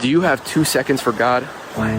Do you have 2 seconds for God? What?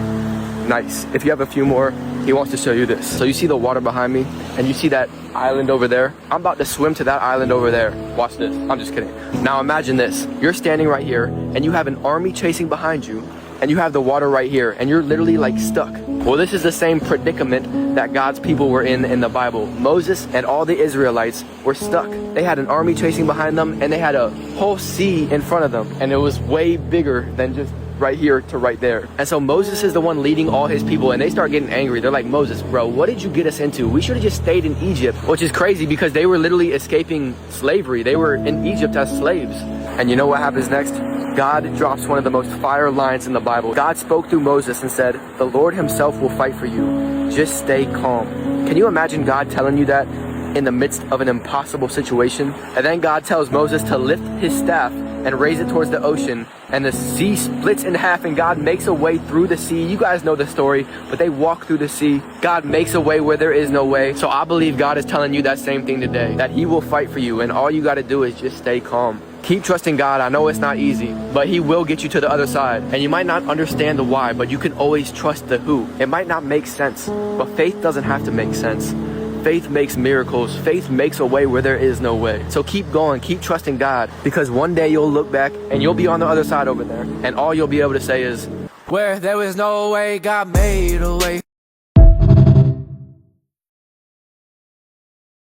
Nice. If you have a few more, he wants to show you this. So you see the water behind me, and you see that island over there? I'm about to swim to that island over there. Watch this. I'm just kidding. Now imagine this. You're standing right here, and you have an army chasing behind you, and you have the water right here, and you're literally like stuck. Well, this is the same predicament that God's people were in the Bible. Moses and all the Israelites were stuck. They had an army chasing behind them, and they had a whole sea in front of them, and it was way bigger than just right here to right there. And so Moses is the one leading all his people, and they start getting angry. They're like, Moses, bro, what did you get us into? We should have just stayed in Egypt, which is crazy because they were literally escaping slavery. They were in Egypt as slaves. And you know what happens next? God drops one of the most fire lines in the Bible. God spoke through Moses and said, the Lord himself will fight for you. Just stay calm. Can you imagine God telling you that in the midst of an impossible situation? And then God tells Moses to lift his staff and raise it towards the ocean, and the sea splits in half, and God makes a way through the sea. You guys know the story, but they walk through the sea. God makes a way where there is no way. So I believe God is telling you that same thing today, that he will fight for you, and all you got to do is just stay calm. Keep trusting God. I know it's not easy, but he will get you to the other side. And you might not understand the why, but you can always trust the who. It might not make sense, but faith doesn't have to make sense. Faith makes miracles. Faith makes a way where there is no way. So keep going, keep trusting God, because one day you'll look back and you'll be on the other side over there, and all you'll be able to say is, where there was no way, God made a way.